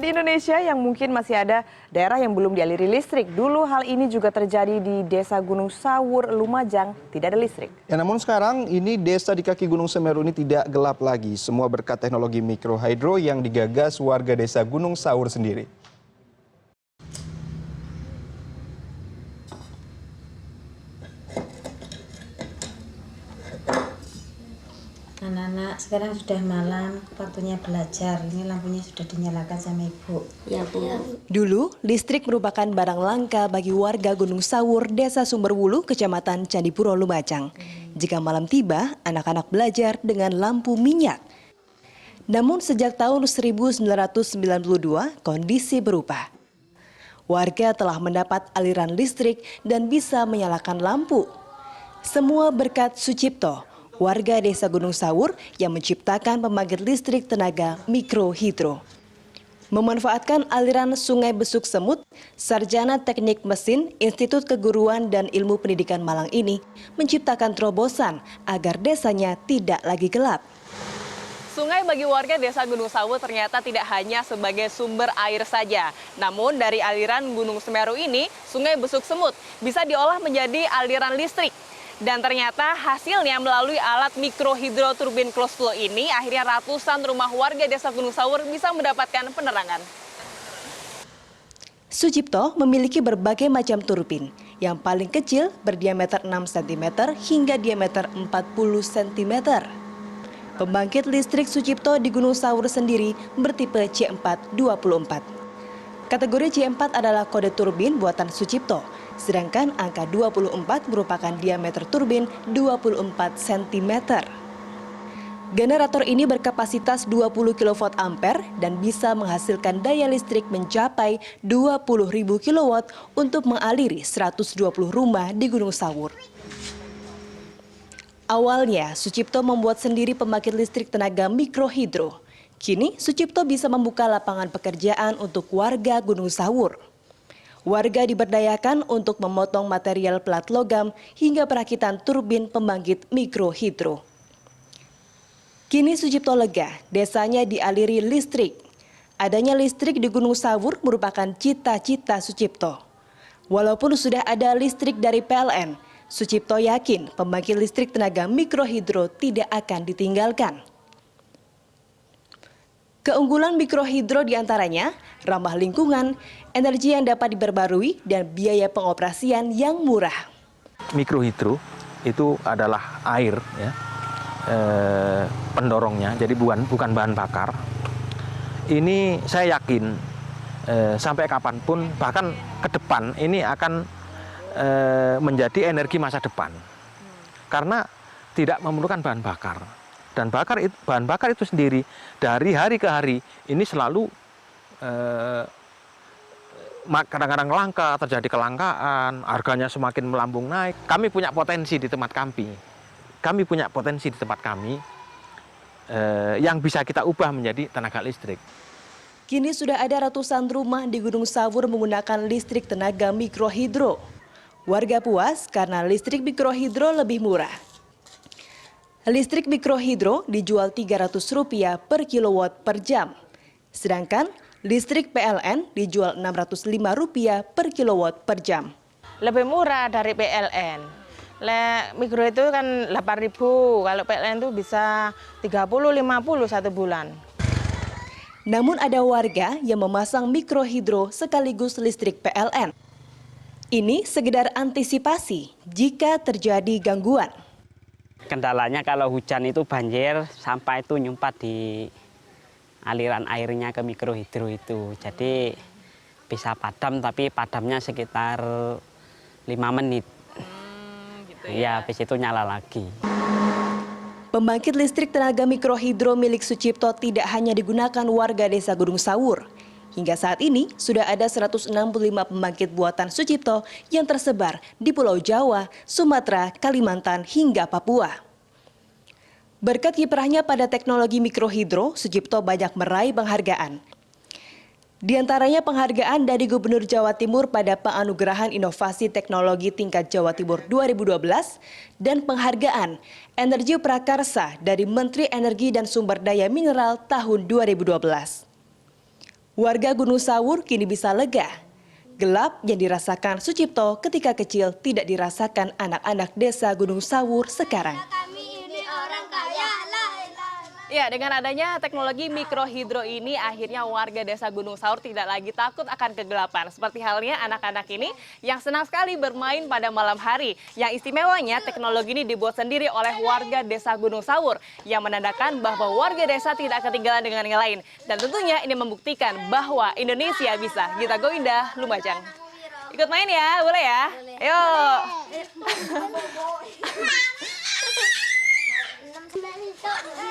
Di Indonesia yang mungkin masih ada daerah yang belum dialiri listrik. Dulu hal ini juga terjadi di Desa Gunung Sawur, Lumajang, tidak ada listrik. Ya, namun sekarang ini desa di kaki Gunung Semeru ini tidak gelap lagi. Semua berkat teknologi mikrohidro yang digagas warga Desa Gunung Sawur sendiri. Anak-anak sekarang sudah malam, waktunya belajar. Ini lampunya sudah dinyalakan sama ibu. Ya, Bu. Dulu, listrik merupakan barang langka bagi warga Gunung Sawur, Desa Sumberwulu, Kecamatan Candipuro, Lumajang. Jika malam tiba, anak-anak belajar dengan lampu minyak. Namun sejak tahun 1992, kondisi berubah. Warga telah mendapat aliran listrik dan bisa menyalakan lampu. Semua berkat Sucipto, warga Desa Gunung Sawur yang menciptakan pembangkit listrik tenaga mikrohidro. Memanfaatkan aliran Sungai Besuk Semut, Sarjana Teknik Mesin Institut Keguruan dan Ilmu Pendidikan Malang ini menciptakan terobosan agar desanya tidak lagi gelap. Sungai bagi warga Desa Gunung Sawur ternyata tidak hanya sebagai sumber air saja. Namun dari aliran Gunung Semeru ini, Sungai Besuk Semut bisa diolah menjadi aliran listrik. Dan ternyata hasilnya melalui alat mikrohidro turbin closed flow ini, akhirnya ratusan rumah warga Desa Gunung Sawur bisa mendapatkan penerangan. Sucipto memiliki berbagai macam turbin, yang paling kecil berdiameter 6 cm hingga diameter 40 cm. Pembangkit listrik Sucipto di Gunung Sawur sendiri bertipe C424. Kategori C4 adalah kode turbin buatan Sucipto, sedangkan angka 24 merupakan diameter turbin 24 cm. Generator ini berkapasitas 20 kV ampere dan bisa menghasilkan daya listrik mencapai 20.000 kW untuk mengaliri 120 rumah di Gunung Sawur. Awalnya, Sucipto membuat sendiri pembangkit listrik tenaga mikrohidro. Kini, Sucipto bisa membuka lapangan pekerjaan untuk warga Gunung Sawur. Warga diberdayakan untuk memotong material pelat logam hingga perakitan turbin pembangkit mikrohidro. Kini Sucipto lega, desanya dialiri listrik. Adanya listrik di Gunung Sawur merupakan cita-cita Sucipto. Walaupun sudah ada listrik dari PLN, Sucipto yakin pembangkit listrik tenaga mikrohidro tidak akan ditinggalkan. Keunggulan mikrohidro diantaranya ramah lingkungan, energi yang dapat diperbarui, dan biaya pengoperasian yang murah. Mikrohidro itu adalah air, ya, pendorongnya, jadi bukan bahan bakar. Ini saya yakin sampai kapanpun, bahkan ke depan ini akan menjadi energi masa depan. Karena tidak memerlukan bahan bakar. Dan bahan bakar itu sendiri dari hari ke hari ini selalu kadang-kadang langka, terjadi kelangkaan, harganya semakin melambung naik. Kami punya potensi di tempat kami. Kami punya potensi di tempat kami yang bisa kita ubah menjadi tenaga listrik. Kini sudah ada ratusan rumah di Gunung Sawur menggunakan listrik tenaga mikrohidro. Warga puas karena listrik mikrohidro lebih murah. Listrik mikrohidro dijual Rp300 per kilowatt per jam. Sedangkan listrik PLN dijual Rp605 per kilowatt per jam. Lebih murah dari PLN. Mikro itu kan 8.000, kalau PLN itu bisa 30-50 satu bulan. Namun ada warga yang memasang mikrohidro sekaligus listrik PLN. Ini sekedar antisipasi jika terjadi gangguan. Kendalanya kalau hujan itu banjir, sampah itu nyumpat di aliran airnya ke mikrohidro itu. Jadi bisa padam, tapi padamnya sekitar 5 menit. Gitu ya, habis itu nyala lagi. Pembangkit listrik tenaga mikrohidro milik Sucipto tidak hanya digunakan warga Desa Gunung Sawur. Hingga saat ini sudah ada 165 pembangkit buatan Sucipto yang tersebar di Pulau Jawa, Sumatera, Kalimantan, hingga Papua. Berkat kiprahnya pada teknologi mikrohidro, Sucipto banyak meraih penghargaan. Di antaranya penghargaan dari Gubernur Jawa Timur pada Penganugerahan Inovasi Teknologi Tingkat Jawa Timur 2012 dan penghargaan Energi Prakarsa dari Menteri Energi dan Sumber Daya Mineral tahun 2012. Warga Gunung Sawur kini bisa lega. Gelap yang dirasakan Sucipto ketika kecil tidak dirasakan anak-anak desa Gunung Sawur sekarang. Ya, dengan adanya teknologi mikrohidro ini, akhirnya warga desa Gunung Sawur tidak lagi takut akan kegelapan. Seperti halnya anak-anak ini yang senang sekali bermain pada malam hari. Yang istimewanya, teknologi ini dibuat sendiri oleh warga desa Gunung Sawur, yang menandakan bahwa warga desa tidak ketinggalan dengan yang lain. Dan tentunya ini membuktikan bahwa Indonesia bisa. Gita Goinda, Lumajang. Ikut main ya, boleh ya? Ayo. Boleh.